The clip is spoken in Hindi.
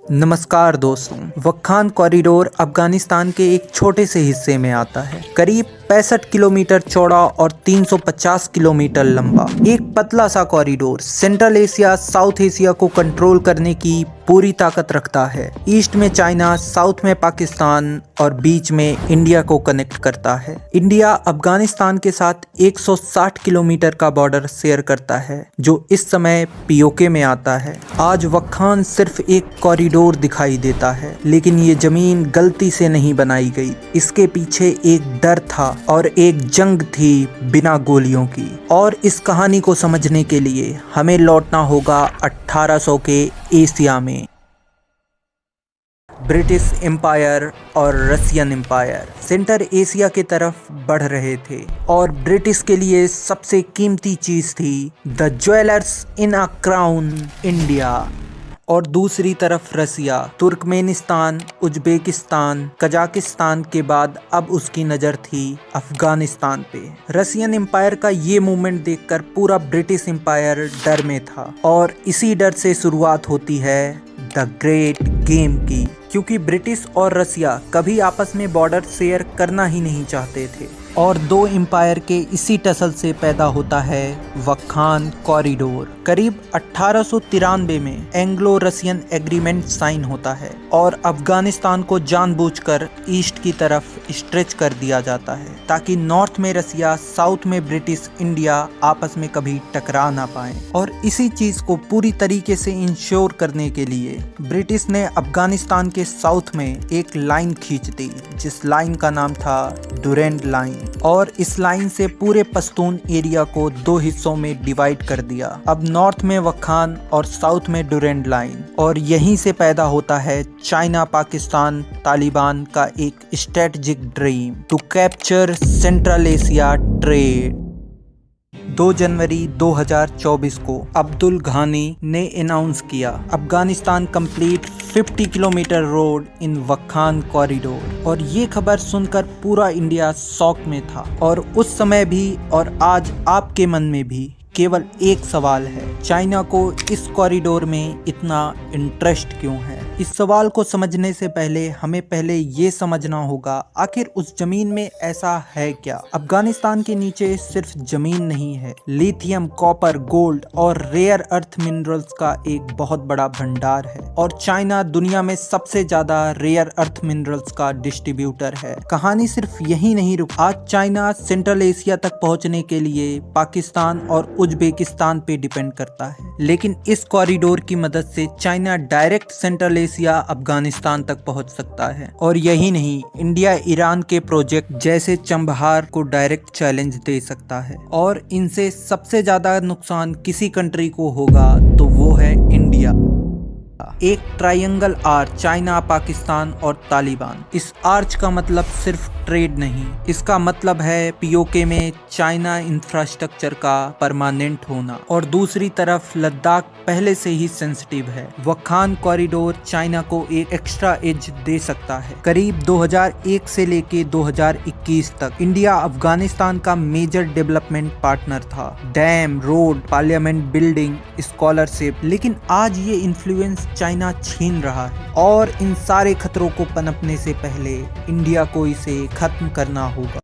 नमस्कार दोस्तों। वक्खान कॉरिडोर अफगानिस्तान के एक छोटे से हिस्से में आता है। करीब 65 किलोमीटर चौड़ा और 350 किलोमीटर लंबा एक पतला सा corridor central Asia south Asia को कंट्रोल करने की पूरी ताकत रखता है। ईस्ट में चाइना, साउथ में पाकिस्तान और बीच में इंडिया को कनेक्ट करता है। इंडिया अफगानिस्तान के साथ 160 किलोमीटर का बॉर्डर शेयर करता है जो इस समय पीओके में आता है। आज वक्खान सिर्फ एक कॉरिडोर दिखाई देता है, लेकिन ये जमीन गलती से नहीं बनाई गई। इसके पीछे एक डर था और एक जंग थी बिना गोलियों की। और इस कहानी को समझने के लिए हमें लौटना होगा 1800 के एशिया में। ब्रिटिश एम्पायर और रशियन एम्पायर सेंटर एशिया की तरफ बढ़ रहे थे और ब्रिटिश के लिए सबसे कीमती चीज थी the jewellers in a crown India. और दूसरी तरफ रसिया, तुर्कमेनिस्तान, उज्बेकिस्तान, कजाकिस्तान के बाद अब उसकी नज़र थी अफगानिस्तान पे। रशियन एम्पायर का ये मूवमेंट देखकर पूरा ब्रिटिश एम्पायर डर में था और इसी डर से शुरुआत होती है द ग्रेट गेम की, क्योंकि ब्रिटिश और रसिया कभी आपस में बॉर्डर शेयर करना ही नहीं चाहते थे। और दो एम्पायर के इसी टसल से पैदा होता है वक्खान कॉरिडोर। करीब 1893 में एंग्लो रसियन एग्रीमेंट साइन होता है और अफगानिस्तान को जानबूझकर ईस्ट की तरफ स्ट्रेच कर दिया जाता है ताकि नॉर्थ में रसिया, साउथ में ब्रिटिश इंडिया आपस में कभी टकरा ना पाए। और इसी चीज को पूरी तरीके से इंश्योर करने के लिए ब्रिटिश ने अफगानिस्तान के साउथ में एक लाइन खींच दी, जिस लाइन का नाम था डुरेंट लाइन। और इस लाइन से पूरे पश्तून एरिया को दो हिस्सों में डिवाइड कर दिया। अब नॉर्थ में वक्खान और साउथ में डुरेंट लाइन। और यहीं से पैदा होता है चाइना पाकिस्तान तालिबान का एक strategic dream to capture central Asia trade. 2 जनवरी 2024 को अब्दुल घानी ने अनाउंस किया Afghanistan complete 50 kilometre road in Wakhan corridor. और ये खबर सुनकर पूरा इंडिया शॉक में था। और उस समय भी और आज आपके मन में भी केवल एक सवाल है, चाइना को इस कॉरिडोर में इतना इंटरेस्ट क्यों है? इस सवाल को समझने से पहले हमें पहले ये समझना होगा आखिर उस जमीन में ऐसा है क्या। अफगानिस्तान के नीचे सिर्फ जमीन नहीं है, लिथियम, कॉपर, गोल्ड और रेयर अर्थ मिनरल्स का एक बहुत बड़ा भंडार है। और चाइना दुनिया में सबसे ज्यादा रेयर अर्थ मिनरल्स का डिस्ट्रीब्यूटर है। कहानी सिर्फ यही नहीं रुक, आज चाइना सेंट्रल एशिया तक पहुंचने के लिए पाकिस्तान और उज्बेकिस्तान पे डिपेंड करता है, लेकिन इस कॉरिडोर की मदद से China direct central Asia Afghanistan तक पहुंच सकता है। और यही नहीं, इंडिया ईरान के प्रोजेक्ट जैसे चंबहार को डायरेक्ट चैलेंज दे सकता है। और इनसे सबसे ज्यादा नुकसान किसी कंट्री को होगा तो वो है इंडिया। एक ट्रायंगल आर्च, चाइना, पाकिस्तान और तालिबान। इस आर्च का मतलब सिर्फ ट्रेड नहीं, इसका मतलब है पीओके में चाइना इंफ्रास्ट्रक्चर का परमानेंट होना। और दूसरी तरफ लद्दाख पहले से ही सेंसिटिव है। वक्खान कॉरिडोर चाइना को एक एक्स्ट्रा एज दे सकता है। करीब 2001 से लेके 2021 तक इंडिया अफगानिस्तान का मेजर डेवलपमेंट पार्टनर था। Dam, road, parliament building, scholarship. लेकिन आज ये इन्फ्लुएंस चाइना छीन रहा है और इन सारे खतरों को पनपने से पहले इंडिया को इसे खत्म करना होगा।